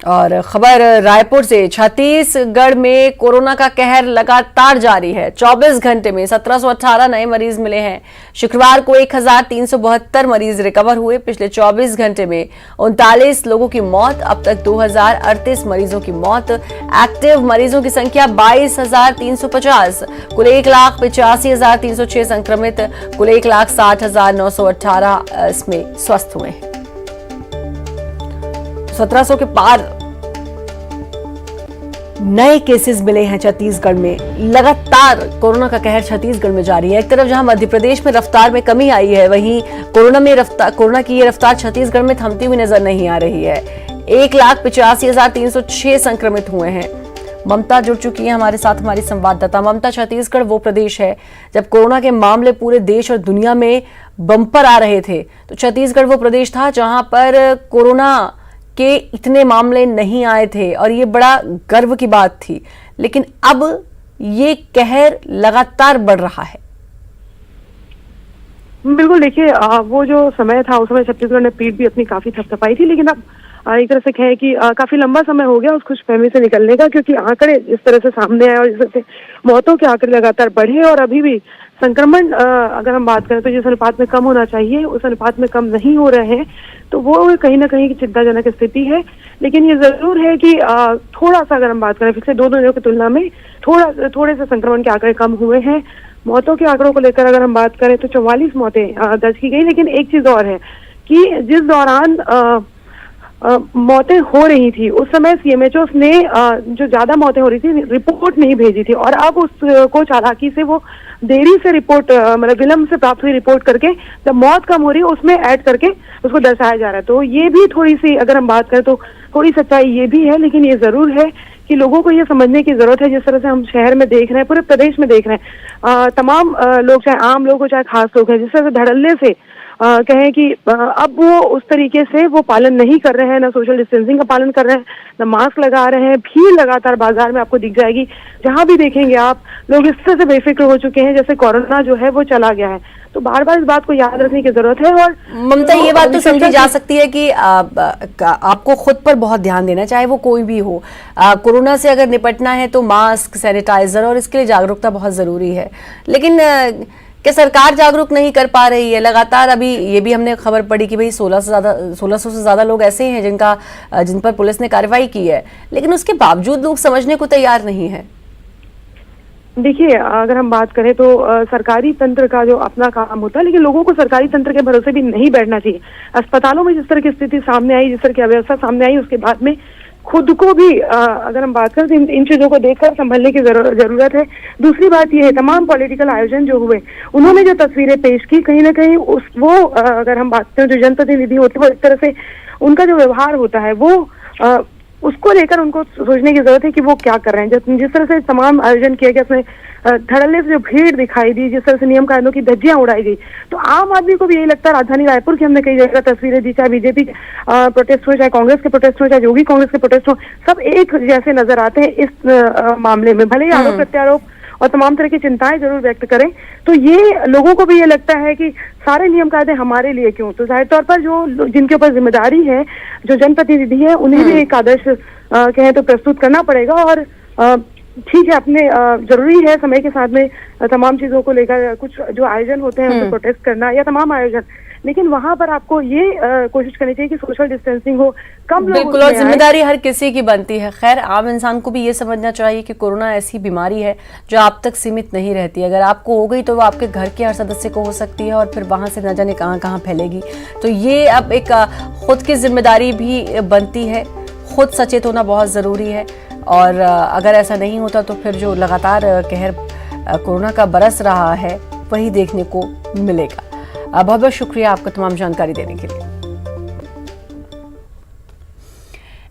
और खबर रायपुर से, छत्तीसगढ़ में कोरोना का कहर लगातार जारी है। 24 घंटे में 1718 नए मरीज मिले हैं। शुक्रवार को 1372 मरीज रिकवर हुए। पिछले 24 घंटे में 39 लोगों की मौत। अब तक 2038 मरीजों की मौत। एक्टिव मरीजों की संख्या 22,350। कुल 1,85,306 संक्रमित, कुल 1,60,918 इसमें स्वस्थ हुए हैं। 1700 के पार नए केसेस मिले हैं छत्तीसगढ़ में। लगातार कोरोना का कहर छत्तीसगढ़ में जारी है। एक तरफ जहां मध्य प्रदेश में रफ्तार में कमी आई है, वहीं कोरोना की ये रफ्तार छत्तीसगढ़ में थमती हुई नजर नहीं आ रही है। 1,85,306 संक्रमित हुए हैं। ममता जुड़ चुकी है हमारे साथ, हमारी संवाददाता। ममता, छत्तीसगढ़ वो प्रदेश है जब कोरोना के मामले पूरे देश और दुनिया में बम्पर आ रहे थे, तो छत्तीसगढ़ वो प्रदेश था जहां पर कोरोना के इतने मामले नहीं आए थे और ये बड़ा गर्व की बात थी। लेकिन अब ये कहर लगातार बढ़ रहा है। बिल्कुल, देखिए वो जो समय था उस समय छत्तीसगढ़ ने पीठ भी अपनी काफी थपथपाई थी, लेकिन अब एक तरह से कहें कि काफी लंबा समय हो गया उस खुशफहमी से निकलने का, क्योंकि आंकड़े इस तरह से सामने आए और इस तरह से मौतों के आंकड़े लगातार बढ़े और अभी भी संक्रमण अगर हम बात करें तो जिस अनुपात में कम होना चाहिए उस अनुपात में कम नहीं हो रहे हैं, तो वो कहीं ना कहीं चिंताजनक स्थिति है। लेकिन ये जरूर है कि थोड़ा सा अगर हम बात करें पिछले 2 दिनों की तुलना में थोड़े से संक्रमण के आंकड़े कम हुए हैं। मौतों के आंकड़ों को लेकर अगर हम बात करें तो 44 मौतें दर्ज की गई। लेकिन एक चीज और है कि जिस दौरान मौतें हो रही थी उस समय सीएमएचओ ने जो ज्यादा मौतें हो रही थी रिपोर्ट नहीं भेजी थी, और अब उसको चालाकी से वो देरी से रिपोर्ट मतलब विलंब से प्राप्त हुई रिपोर्ट करके जब मौत कम हो रही है उसमें ऐड करके उसको दर्शाया जा रहा है। तो ये भी थोड़ी सी अगर हम बात करें तो थोड़ी सच्चाई ये भी है। लेकिन ये जरूर है कि लोगों को ये समझने की जरूरत है, जिस तरह से हम शहर में देख रहे हैं, पूरे प्रदेश में देख रहे हैं, तमाम लोग, चाहे आम लोग हो चाहे खास लोग हैं, जिस तरह से धड़ल्ले से कहें कि अब वो उस तरीके से वो पालन नहीं कर रहे हैं, ना सोशल डिस्टेंसिंग का पालन कर रहे हैं, ना मास्क लगा रहे हैं। भीड़ लगातार बाजार में आपको दिख जाएगी, जहां भी देखेंगे आप लोग इस तरह से बेफिक्र हो चुके हैं जैसे कोरोना जो है वो चला गया है। तो बार बार इस बात को याद रखने की जरूरत है। और ममता, ये बात तो समझी जा सकती है कि आपको खुद पर बहुत ध्यान देना, चाहे वो कोई भी हो। कोरोना से अगर निपटना है तो मास्क, सैनिटाइजर और इसके लिए जागरूकता बहुत जरूरी है। लेकिन क्या सरकार जागरूक नहीं कर पा रही है? लगातार अभी ये भी हमने खबर पड़ी कि भाई 1600 से ज्यादा लोग ऐसे हैं जिन पर पुलिस ने कार्रवाई की है, लेकिन उसके बावजूद लोग समझने को तैयार नहीं है। देखिए, अगर हम बात करें तो सरकारी तंत्र का जो अपना काम होता है, लेकिन लोगों को सरकारी तंत्र के भरोसे भी नहीं बैठना चाहिए। अस्पतालों में जिस तरह की स्थिति सामने आई, जिस तरह की अव्यवस्था सामने आई, उसके बाद में खुद को भी अगर हम बात करें तो इन चीजों को देखकर संभलने की जरूरत है। दूसरी बात यह है, तमाम पॉलिटिकल आयोजन जो हुए, उन्होंने जो तस्वीरें पेश की, कहीं ना कहीं अगर हम बात करें जो जनप्रतिनिधि होते हैं वो इस तरह से उनका जो व्यवहार होता है वो उसको लेकर उनको सोचने की जरूरत है कि वो क्या कर रहे हैं। जिस तरह से तमाम आयोजन किया गया, उसमें धड़ल्ले से जो भीड़ दिखाई दी, जिस तरह से नियम कानूनों की धज्जियां उड़ाई गई, तो आम आदमी को भी यही लगता है। राजधानी रायपुर की हमने कई जगह तस्वीरें दी, चाहे बीजेपी प्रोटेस्ट हो, चाहे कांग्रेस के प्रोटेस्ट हो, चाहे योगी कांग्रेस के प्रोटेस्ट हो, सब एक जैसे नजर आते हैं इस मामले में। भले ही आरोप प्रत्यारोप और तमाम तरह की चिंताएं जरूर व्यक्त करें, तो ये लोगों को भी ये लगता है कि सारे नियम कायदे हमारे लिए क्यों। तो जाहिर तौर पर जो जिनके ऊपर जिम्मेदारी है, जो जनप्रतिनिधि है, उन्हें भी एक आदर्श कहें तो प्रस्तुत करना पड़ेगा। और ठीक है, अपने जरूरी है समय के साथ में तमाम चीजों को लेकर कुछ जो आयोजन होते हैं उनको प्रोटेस्ट करना या तमाम आयोजन, लेकिन वहां पर आपको ये कोशिश करनी चाहिए कि सोशल डिस्टेंसिंग हो, कम लोग। बिल्कुल, और जिम्मेदारी हर किसी की बनती है। खैर, आम इंसान को भी ये समझना चाहिए कि कोरोना ऐसी बीमारी है जो आप तक सीमित नहीं रहती। अगर आपको हो गई तो वो आपके घर के हर सदस्य को हो सकती है और फिर वहां से न जाने कहां कहां फैलेगी। तो ये अब एक खुद की जिम्मेदारी भी बनती है, खुद सचेत होना बहुत जरूरी है। और अगर ऐसा नहीं होता तो फिर जो लगातार कहर कोरोना का बरस रहा है वही देखने को मिलेगा। बहुत बहुत शुक्रिया आपका तमाम जानकारी देने के लिए।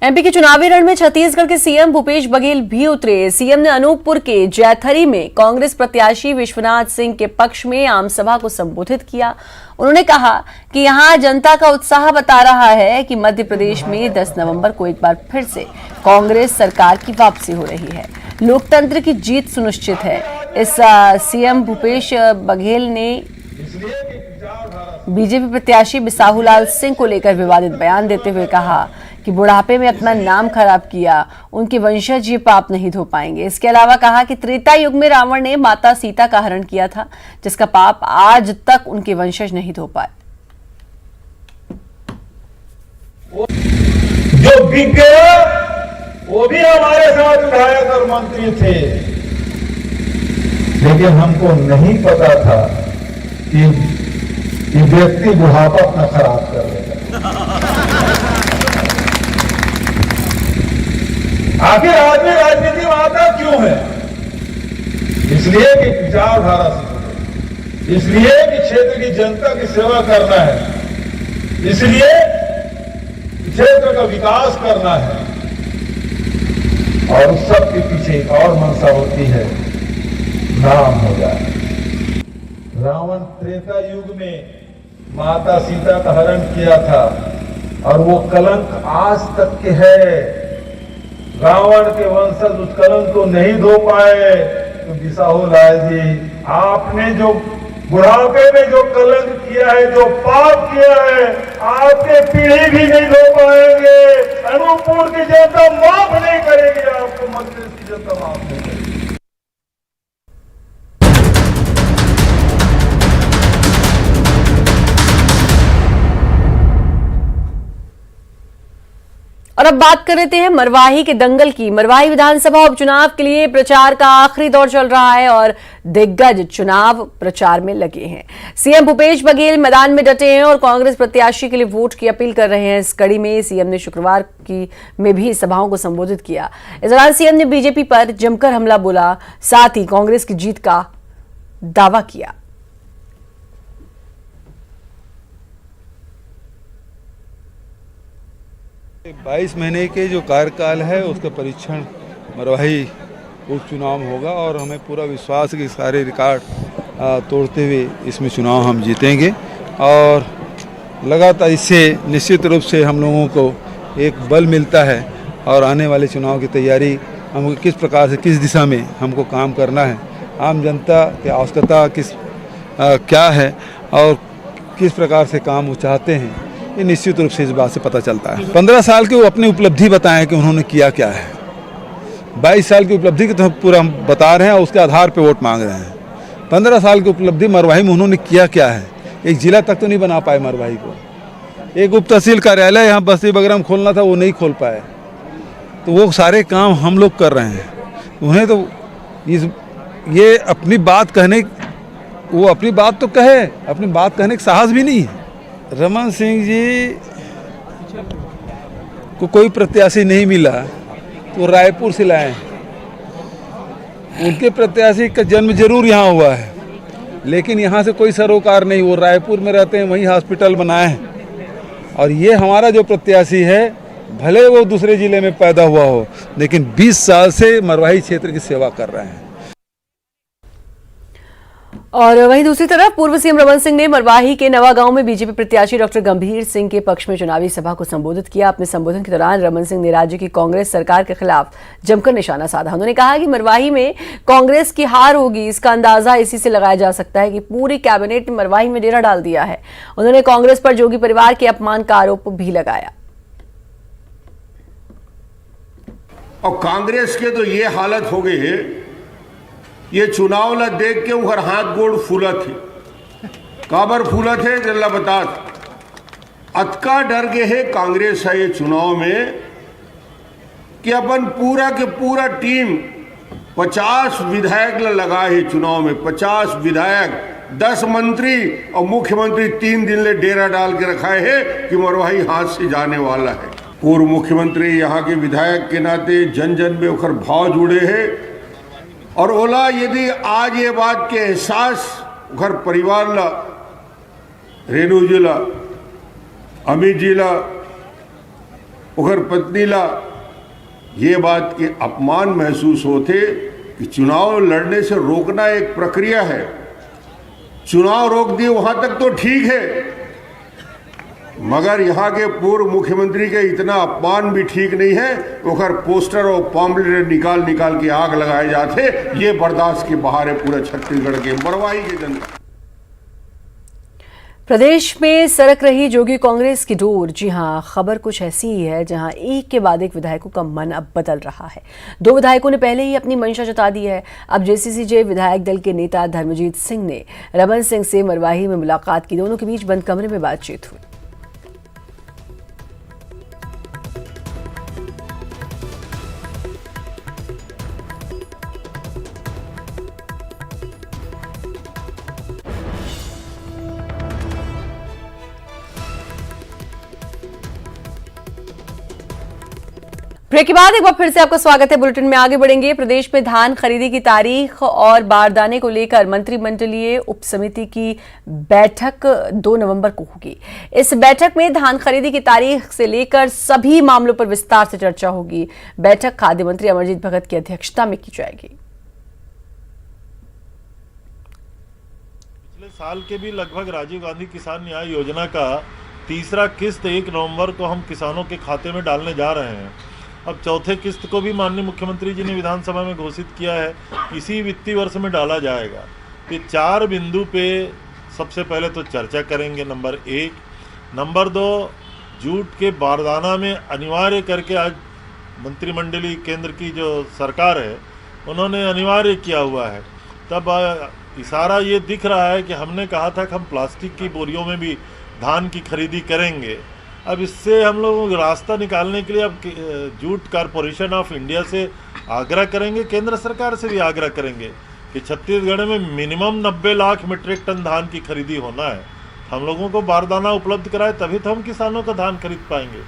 एमपी के चुनावी रण में छत्तीसगढ़ के सीएम भूपेश बघेल भी उतरे। सीएम ने अनूपपुर के जैथरी में कांग्रेस प्रत्याशी विश्वनाथ सिंह के पक्ष में आम सभा को संबोधित किया। उन्होंने कहा कि यहां जनता का उत्साह बता रहा है कि मध्य प्रदेश में 10 नवंबर को एक बार फिर से कांग्रेस सरकार की वापसी हो रही है। लोकतंत्र की जीत सुनिश्चित है। इस सीएम भूपेश बघेल ने बीजेपी प्रत्याशी बिसाहूलाल सिंह को लेकर विवादित बयान देते हुए कहा कि बुढ़ापे में अपना नाम खराब किया, उनके वंशज ये पाप नहीं धो पाएंगे। इसके अलावा कहा कि त्रेता युग में रावण ने माता सीता का हरण किया था, जिसका पाप आज तक उनके वंशज नहीं धो पाए। जो बिक गया वो भी हमारे साथ विधायक और मंत्री थे, लेकिन हमको नहीं पता था कि व्यक्ति बुढ़ापा अपना खराब कर लेगा। आखिर आदमी राजनीति में आता क्यों है? इसलिए कि विचारधारा से, इसलिए कि क्षेत्र की जनता की सेवा करना है, इसलिए क्षेत्र का विकास करना है। और उस सब के पीछे एक और मंशा होती है, नाम हो जाए। रावण त्रेता युग में माता सीता का हरण किया था और वो कलंक आज तक के है। रावण के वंशज उस कलंक को नहीं धो पाए। तो बिसाहू लाल जी, आपने जो बुढ़ापे में जो कलंक किया है, जो पाप किया है, आपके पीढ़ी भी नहीं धो पाएंगे। अनूपपुर की जनता माफ नहीं करेगी आपको, मध्य प्रदेश की जनता माफ नहीं करेगी। और अब बात कर लेते हैं मरवाही के दंगल की। मरवाही विधानसभा उपचुनाव के लिए प्रचार का आखिरी दौर चल रहा है और दिग्गज चुनाव प्रचार में लगे हैं। सीएम भूपेश बघेल मैदान में डटे हैं और कांग्रेस प्रत्याशी के लिए वोट की अपील कर रहे हैं। इस कड़ी में सीएम ने शुक्रवार में भी सभाओं को संबोधित किया। इस दौरान सीएम ने बीजेपी पर जमकर हमला बोला, साथ ही कांग्रेस की जीत का दावा किया। 22 महीने के जो कार्यकाल है उसका परीक्षण मरवाही उपचुनाव होगा और हमें पूरा विश्वास है कि सारे रिकॉर्ड तोड़ते हुए इसमें चुनाव हम जीतेंगे। और लगातार इससे निश्चित रूप से हम लोगों को एक बल मिलता है और आने वाले चुनाव की तैयारी हमको किस प्रकार से, किस दिशा में हमको काम करना है, आम जनता की आवश्यकता क्या है और किस प्रकार से काम वो चाहते हैं, ये निश्चित रूप से इस बात से पता चलता है। 15 साल के वो अपनी उपलब्धि बताएं कि उन्होंने किया क्या है। 22 साल की उपलब्धि की तो पूरा हम बता रहे हैं और उसके आधार पे वोट मांग रहे हैं। 15 साल की उपलब्धि मरवाही में उन्होंने किया क्या है। एक जिला तक तो नहीं बना पाए मरवाही को। एक उप तहसील कार्यालय यहाँ बस्ती बगरा में खोलना था, वो नहीं खोल पाए। तो वो सारे काम हम लोग कर रहे हैं। उन्हें तो ये अपनी बात कहने, वो अपनी बात तो कहे, अपनी बात कहने का साहस भी नहीं है। रमन सिंह जी को कोई प्रत्याशी नहीं मिला तो रायपुर से लाए। उनके प्रत्याशी का जन्म जरूर यहाँ हुआ है, लेकिन यहाँ से कोई सरोकार नहीं। वो रायपुर में रहते हैं, वहीं हॉस्पिटल बनाए हैं। और ये हमारा जो प्रत्याशी है, भले वो दूसरे जिले में पैदा हुआ हो, लेकिन 20 साल से मरवाही क्षेत्र की सेवा कर रहे हैं। और वहीं दूसरी तरफ पूर्व सीएम रमन सिंह ने मरवाही के नवागांव में बीजेपी प्रत्याशी डॉक्टर गंभीर सिंह के पक्ष में चुनावी सभा को संबोधित किया। अपने संबोधन के दौरान रमन सिंह ने राज्य की कांग्रेस सरकार के खिलाफ जमकर निशाना साधा। उन्होंने कहा कि मरवाही में कांग्रेस की हार होगी, इसका अंदाजा इसी से लगाया जा सकता है कि पूरी कैबिनेट ने मरवाही में डेरा डाल दिया है। उन्होंने कांग्रेस पर जोगी परिवार के अपमान का आरोप भी लगाया। और कांग्रेस के तो ये हालत हो गई है, ये चुनाव ला देख के उधर हाथ गोड़ फूला थे। काबर फूला थे जल्ला बता। अतका डर गए है कांग्रेस है ये चुनाव में कि अपन पूरा के पूरा टीम 50 विधायक लगा है चुनाव में। 50 विधायक, 10 मंत्री और मुख्यमंत्री 3 दिन ले डेरा डाल के रखा है कि मरवाही हाथ से जाने वाला है। पूर्व मुख्यमंत्री यहाँ के विधायक के नाते जन जन में उखर भाव जुड़े हैं। और ओला यदि आज ये बात के एहसास घर परिवार ला, रेणु जी ला, अमित जी ला, उघर पत्नी ला ये बात के अपमान महसूस होते कि चुनाव लड़ने से रोकना एक प्रक्रिया है। चुनाव रोक दिए वहां तक तो ठीक है, मगर यहाँ के पूर्व मुख्यमंत्री के इतना अपमान भी ठीक नहीं है। उधर पोस्टर और पॉम्पलेट निकाल निकाल के आग लगाए जाते, ये बर्दाश्त के बाहर है पूरा छत्तीसगढ़ के मरवाही के जनता। प्रदेश में सरक रही जोगी कांग्रेस की डोर। जी हां, खबर कुछ ऐसी ही है जहां एक के बाद एक विधायकों का मन अब बदल रहा है। 2 विधायकों ने पहले ही अपनी मंशा जता दी है। अब जेसीसीजे विधायक दल के नेता धर्मजीत सिंह ने रमन सिंह से मरवाही में मुलाकात की। दोनों के बीच बंद कमरे में बातचीत हुई। ब्रेक के बाद एक बार फिर से आपका स्वागत है। बुलेटिन में आगे बढ़ेंगे। प्रदेश में धान खरीदी की तारीख और बारदाने को लेकर मंत्रिमंडलीय उप समिति की बैठक 2 नवंबर को होगी। इस बैठक में धान खरीदी की तारीख से लेकर सभी मामलों पर विस्तार से चर्चा होगी। बैठक खाद्य मंत्री अमरजीत भगत की अध्यक्षता में की जाएगी। पिछले साल के भी लगभग राजीव गांधी किसान न्याय योजना का तीसरा किस्त 1 नवंबर को हम किसानों के खाते में डालने जा रहे हैं। अब चौथे किस्त को भी माननीय मुख्यमंत्री जी ने विधानसभा में घोषित किया है, इसी वित्तीय वर्ष में डाला जाएगा। ये 4 बिंदु पे सबसे पहले तो चर्चा करेंगे। नंबर 1, नंबर 2, जूट के बारदाना में अनिवार्य करके आज मंत्रिमंडलीय केंद्र की जो सरकार है उन्होंने अनिवार्य किया हुआ है। तब इशारा ये दिख रहा है कि हमने कहा था कि हम प्लास्टिक की बोरियों में भी धान की खरीदी करेंगे। अब इससे हम लोग रास्ता निकालने के लिए अब जूट कारपोरेशन ऑफ इंडिया से आग्रह करेंगे, केंद्र सरकार से भी आग्रह करेंगे कि छत्तीसगढ़ में मिनिमम 90 लाख मीट्रिक टन धान की खरीदी होना है। हम लोगों को बारदाना उपलब्ध कराए तभी तो हम किसानों का धान खरीद पाएंगे।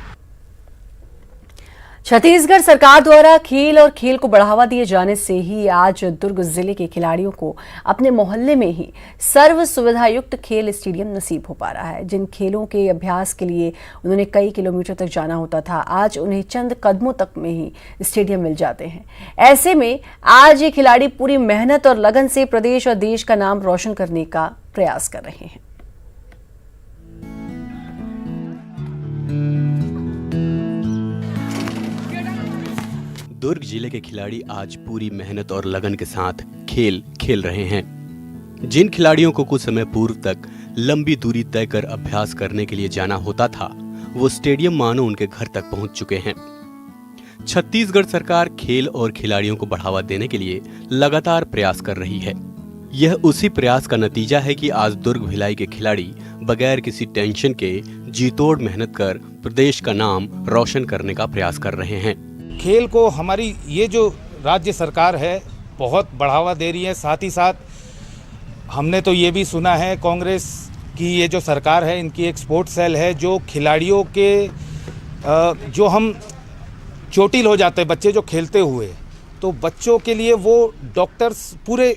छत्तीसगढ़ सरकार द्वारा खेल और खेल को बढ़ावा दिए जाने से ही आज दुर्ग जिले के खिलाड़ियों को अपने मोहल्ले में ही सर्व सुविधा युक्त खेल स्टेडियम नसीब हो पा रहा है। जिन खेलों के अभ्यास के लिए उन्होंने कई किलोमीटर तक जाना होता था, आज उन्हें चंद कदमों तक में ही स्टेडियम मिल जाते हैं। ऐसे में आज ये खिलाड़ी पूरी मेहनत और लगन से प्रदेश और देश का नाम रोशन करने का प्रयास कर रहे हैं। दुर्ग जिले के खिलाड़ी आज पूरी मेहनत और लगन के साथ खेल खेल रहे हैं। जिन खिलाड़ियों को कुछ समय पूर्व तक लंबी दूरी तय कर अभ्यास करने के लिए जाना होता था, वो स्टेडियम मानो उनके घर तक पहुंच चुके हैं। छत्तीसगढ़ सरकार खेल और खिलाड़ियों को बढ़ावा देने के लिए लगातार प्रयास कर रही है। यह उसी प्रयास का नतीजा है कि आज दुर्ग भिलाई के खिलाड़ी बगैर किसी टेंशन के जीतोड़ मेहनत कर प्रदेश का नाम रोशन करने का प्रयास कर रहे हैं। खेल को हमारी ये जो राज्य सरकार है बहुत बढ़ावा दे रही है। साथ ही साथ हमने तो ये भी सुना है कांग्रेस की ये जो सरकार है इनकी एक स्पोर्ट्स सेल है जो खिलाड़ियों के जो हम चोटिल हो जाते हैं बच्चे जो खेलते हुए, तो बच्चों के लिए वो डॉक्टर्स पूरे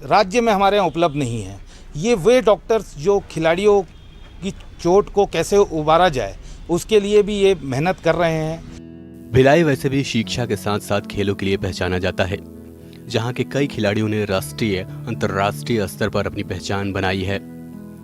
राज्य में हमारे यहाँ उपलब्ध नहीं है। ये वे डॉक्टर्स जो खिलाड़ियों की चोट को कैसे उबारा जाए उसके लिए भी ये मेहनत कर रहे हैं। भिलाई वैसे भी शिक्षा के साथ साथ खेलों के लिए पहचाना जाता है, जहां के कई खिलाड़ियों ने राष्ट्रीय अंतर्राष्ट्रीय स्तर पर अपनी पहचान बनाई है।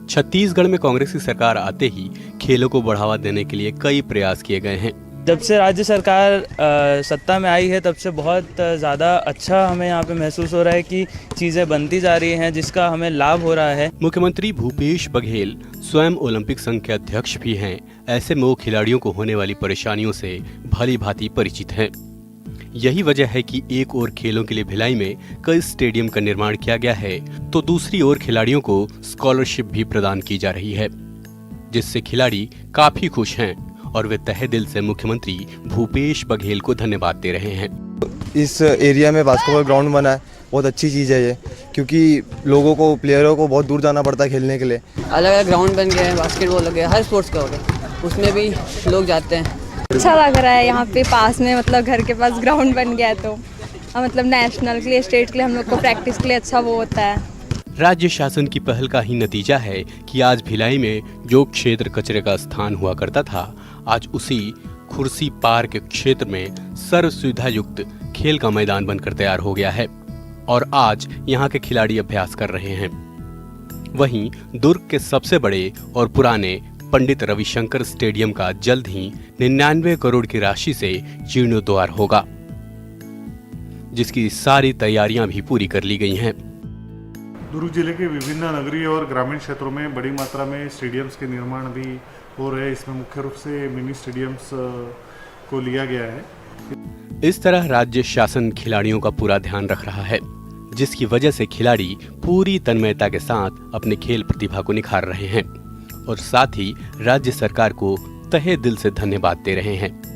छत्तीसगढ़ में कांग्रेस की सरकार आते ही खेलों को बढ़ावा देने के लिए कई प्रयास किए गए हैं। जब से राज्य सरकार सत्ता में आई है तब से बहुत ज़्यादा अच्छा हमें यहाँ पे महसूस हो रहा है कि चीज़ें बनती जा रही हैं जिसका हमें लाभ हो रहा है। मुख्यमंत्री भूपेश बघेल स्वयं ओलंपिक संघ के अध्यक्ष भी हैं। ऐसे में वो खिलाड़ियों को होने वाली परेशानियों से भली भांति परिचित हैं। यही वजह है कि एक ओर खेलों के लिए भिलाई में कई स्टेडियम का निर्माण किया गया है, तो दूसरी ओर खिलाड़ियों को स्कॉलरशिप भी प्रदान की जा रही है, जिससे खिलाड़ी काफी खुश हैं और वे तहे दिल से मुख्यमंत्री भूपेश बघेल को धन्यवाद दे रहे हैं। इस एरिया में बास्केटबॉल ग्राउंड बना है, बहुत अच्छी चीज़ है ये, क्योंकि लोगों को प्लेयरों को बहुत दूर जाना पड़ता है खेलने के लिए। अलग अलग ग्राउंड बन गए हैं, बास्केटबॉल हो गया, हर स्पोर्ट्स का हो गया, उसमें भी लोग जाते हैं। अच्छा लग रहा है यहाँ पे पास में, मतलब घर के पास ग्राउंड बन गया है तो मतलब नेशनल के लिए स्टेट के लिए हम लोग को प्रैक्टिस के लिए अच्छा वो होता है। राज्य शासन की पहल का ही नतीजा है कि आज भिलाई में जो क्षेत्र कचरे का स्थान हुआ करता था, आज उसी खुर्सी पार्क क्षेत्र में सर्व सुविधा युक्त खेल का मैदान बनकर तैयार हो गया है और आज यहाँ के खिलाड़ी अभ्यास कर रहे हैं। वहीं दुर्ग के सबसे बड़े और पुराने पंडित रविशंकर स्टेडियम का जल्द ही 99 करोड़ की राशि से जीर्णोद्धार होगा, जिसकी सारी तैयारियां भी पूरी कर ली गई हैं। दुर्ग जिले के विभिन्न नगरीय और ग्रामीण क्षेत्रों में बड़ी मात्रा में स्टेडियम्स के निर्माण भी हो रहे हैं। इसमें मुख्य रूप से मिनी स्टेडियम्स को लिया गया है। इस तरह राज्य शासन खिलाड़ियों का पूरा ध्यान रख रहा है, जिसकी वजह से खिलाड़ी पूरी तन्मयता के साथ अपने खेल प्रतिभा को निखार रहे हैं और साथ ही राज्य सरकार को तहे दिल से धन्यवाद दे रहे हैं।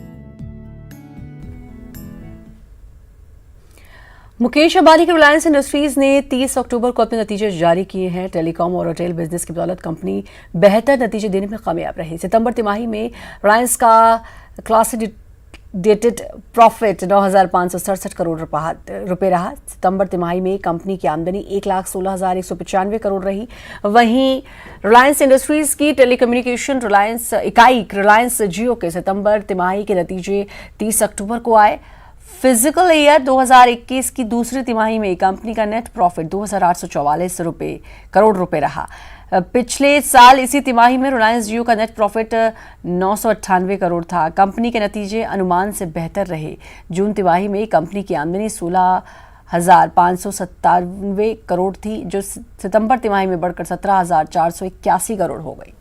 मुकेश अंबानी की रिलायंस इंडस्ट्रीज ने 30 अक्टूबर को अपने नतीजे जारी किए हैं। टेलीकॉम और रिटेल बिजनेस की बदौलत कंपनी बेहतर नतीजे देने में कामयाब रही। सितंबर तिमाही में रिलायंस का कंसोलिडेटेड प्रॉफिट 9,567 करोड़ रुपए रहा। सितंबर तिमाही में कंपनी की आमदनी 1,16,195 करोड़ रही। वहीं रिलायंस इंडस्ट्रीज की टेलीकम्युनिकेशन इकाई रिलायंस जियो के सितंबर तिमाही के नतीजे 30 अक्टूबर को आए। फिजिकल ईयर 2021 की दूसरी तिमाही में कंपनी का नेट प्रॉफिट 2,844 करोड़ रुपए रहा। पिछले साल इसी तिमाही में रिलायंस जियो का नेट प्रॉफिट 998 करोड़ था। कंपनी के नतीजे अनुमान से बेहतर रहे। जून तिमाही में कंपनी की आमदनी 16,597 करोड़ थी, जो सितंबर तिमाही में बढ़कर 17,481 करोड़ हो गई।